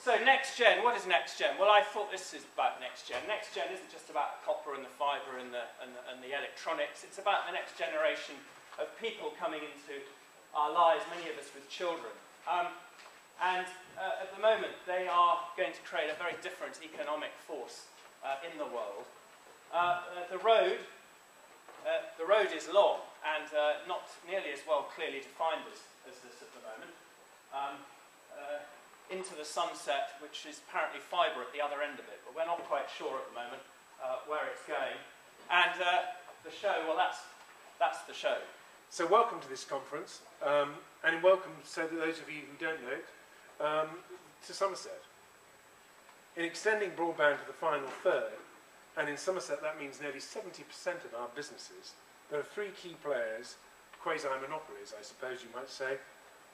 So NextGen, what is NextGen? Well, I thought this is about NextGen. NextGen isn't just about copper and the fibre and the electronics. It's about the next generation of people coming into our lives, many of us with children. At the moment, they are going to create a very different economic force in the world. The road is long and not nearly as well clearly defined as this at the moment. Into the sunset, which is apparently fibre at the other end of it, but we're not quite sure at the moment where it's going. And the show, well, that's the show. So welcome to this conference, and welcome, so that those of you who don't know it, to Somerset. In extending broadband to the final third, and in Somerset that means nearly 70% of our businesses, there are three key players, quasi-monopolies I suppose you might say,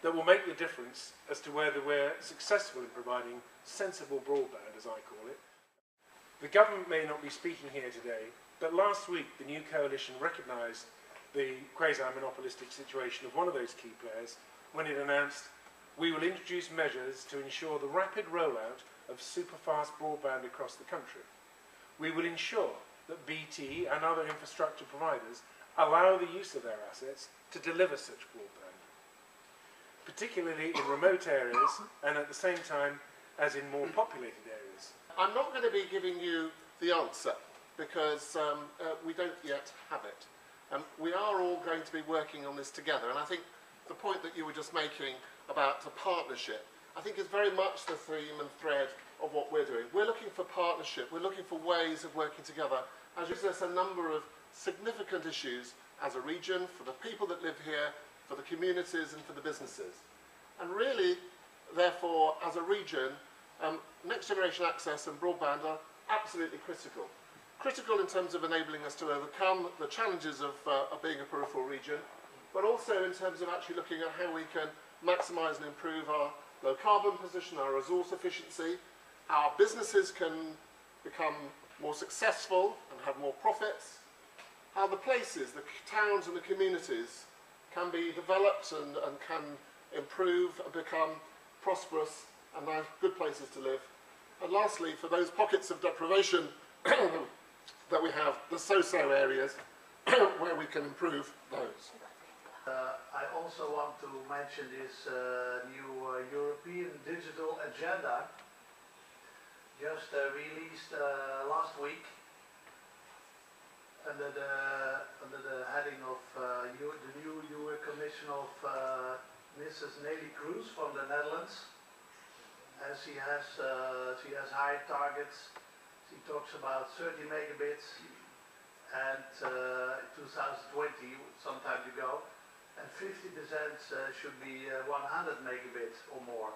that will make the difference as to whether we're successful in providing sensible broadband, as I call it. The government may not be speaking here today, but last week the new coalition recognised the quasi-monopolistic situation of one of those key players when it announced, "We will introduce measures to ensure the rapid rollout of super-fast broadband across the country. We will ensure that BT and other infrastructure providers allow the use of their assets to deliver such broadband, particularly in remote areas and at the same time as in more populated areas." I'm not going to be giving you the answer because we don't yet have it. We are all going to be working on this together, and I think the point that you were just making about the partnership, I think is very much the theme and thread of what we're doing. We're looking for partnership, we're looking for ways of working together, as there's a number of significant issues as a region, for the people that live here, for the communities and for the businesses. And really, therefore, as a region, next generation access and broadband are absolutely critical. Critical in terms of enabling us to overcome the challenges of being a peripheral region, but also in terms of actually looking at how we can maximise and improve our low carbon position, our resource efficiency, how our businesses can become more successful and have more profits, how the places, the towns and the communities can be developed and can improve and become prosperous and nice, good places to live. And lastly, for those pockets of deprivation that we have, the so-so areas, where we can improve those. I also want to mention this new European digital agenda, just released last week under the heading of the new EU Commission of Mrs. Nelly Kroes from the Netherlands. And she has high targets. She talks about 30 megabits and 2020, some time to go, and 50% should be 100 megabits or more.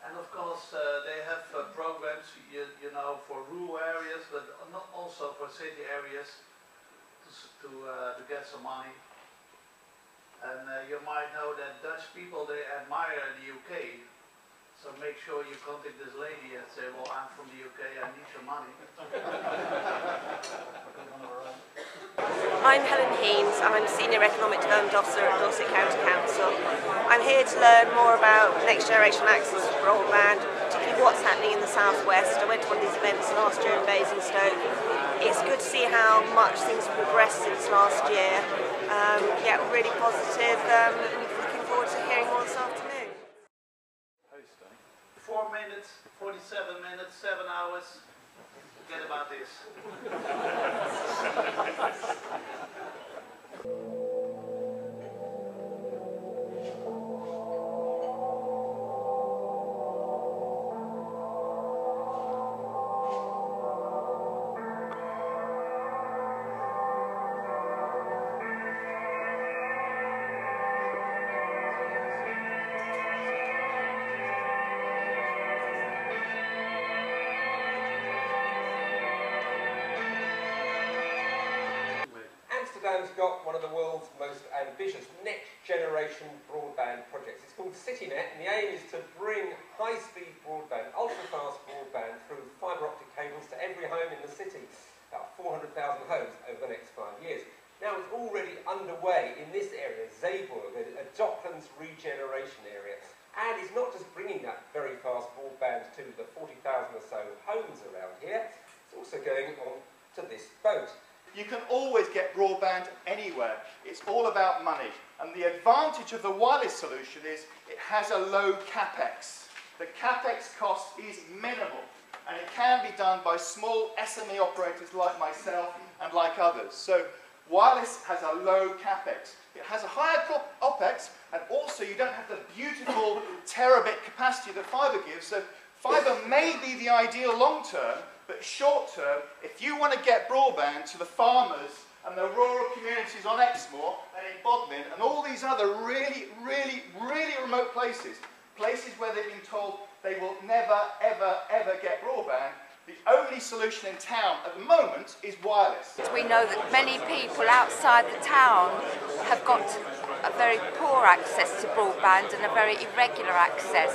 And of course, they have programs, you know, for rural areas, but not also for city areas to get some money. And you might know that Dutch people, they admire the UK. So make sure you contact this lady and say, well, I'm from the UK, I need some money. I'm Helen Heens, I'm Senior Economic Development Officer at Dorset County Council. I'm here to learn more about next generation access to broadband, particularly what's happening in the southwest. I went to one of these events last year in Basingstoke. It's good to see how much things have progressed since last year. Yeah, really positive. Looking forward to hearing more this afternoon. 4 minutes, 47 minutes, 7 hours. Forget about this. Amsterdam's got one of the world's most ambitious next generation broadband projects. It's called CityNet, and the aim is to bring high-speed broadband, ultra-fast broadband through fibre optic cables to every home in the city, about 400,000 homes over the next 5 years. Now it's already underway in this area, Zeeburg, a Docklands regeneration area, and it's not just bringing that very fast also going on to this boat. You can always get broadband anywhere. It's all about money. And the advantage of the wireless solution is it has a low capex. The capex cost is minimal, and it can be done by small SME operators like myself and like others. So wireless has a low capex. It has a higher OPEX, and also you don't have the beautiful terabit capacity that fibre gives. So fibre may be the ideal long term, but short term, if you want to get broadband to the farmers and the rural communities on Exmoor and in Bodmin and all these other really, really, really remote places, places where they've been told they will never, ever, ever get broadband, the only solution in town at the moment is wireless. We know that many people outside the town have got a very poor access to broadband and a very irregular access.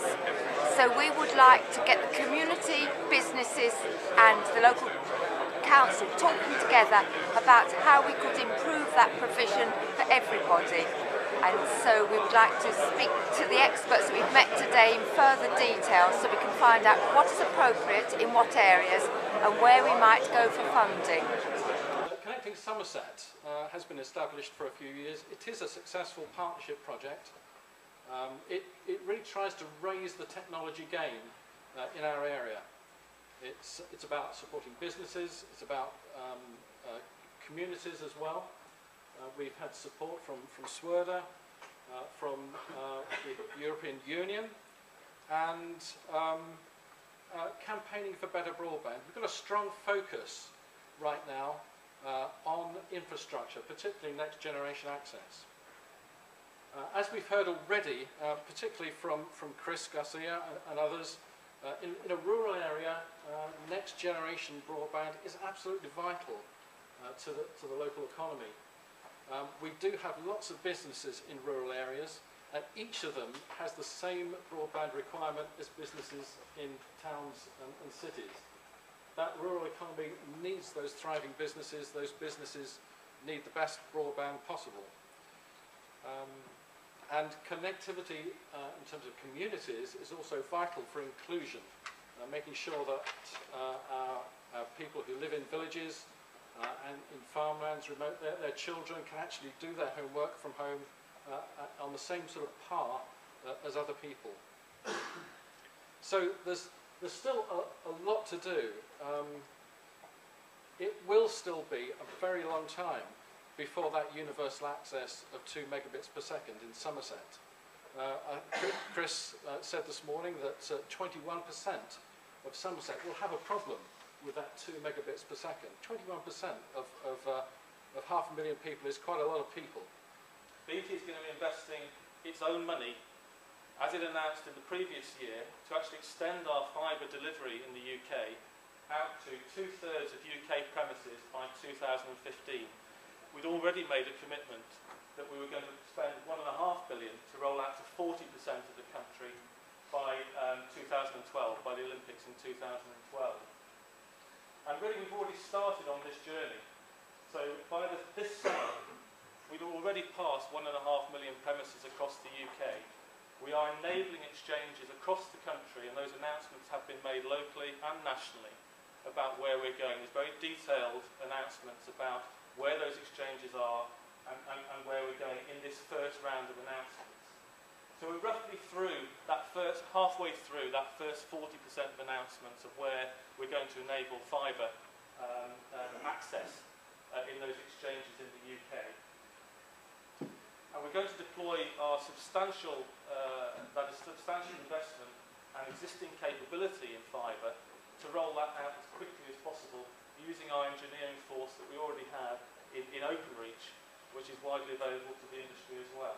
So we would like to get the community, businesses and the local council talking together about how we could improve that provision for everybody. And so we would like to speak to the experts that we've met today in further detail so we can find out what is appropriate in what areas and where we might go for funding. Connecting Somerset has been established for a few years. It is a successful partnership project. It really tries to raise the technology game in our area. It's about supporting businesses, it's about communities as well. We've had support from SWRDA, from the European Union, and campaigning for better broadband. We've got a strong focus right now on infrastructure, particularly next generation access. As we've heard already, particularly from Chris Garcia and others, in a rural area, next generation broadband is absolutely vital to the local economy. We do have lots of businesses in rural areas, and each of them has the same broadband requirement as businesses in towns and cities. That rural economy needs those thriving businesses. Those businesses need the best broadband possible. And connectivity in terms of communities is also vital for inclusion, making sure that our people who live in villages and in farmlands, remote, their children can actually do their homework from home on the same sort of par as other people. So there's still a lot to do. It will still be a very long time before that universal access of 2 megabits per second in Somerset. Chris said this morning that 21% of Somerset will have a problem with that 2 megabits per second. 21% of 500,000 people is quite a lot of people. BT is going to be investing its own money, as it announced in the previous year, to actually extend our fibre delivery in the UK out to 2/3 of UK premises by 2015. We'd already made a commitment that we were going to spend £1.5 billion to roll out to 40% of the country by 2012, by the Olympics in 2012. And really we've already started on this journey. So by this summer, we'd already passed 1.5 million premises across the UK. We are enabling exchanges across the country, and those announcements have been made locally and nationally about where we're going. There's very detailed announcements about where those exchanges are and where we're going in this first round of announcements. So we're roughly through that halfway through that first 40% of announcements of where we're going to enable fibre access in those exchanges in the UK. And we're going to deploy our substantial investment and existing capability in fibre to roll that out as quickly as possible using our engineering force that we already have in OpenReach, which is widely available to the industry as well.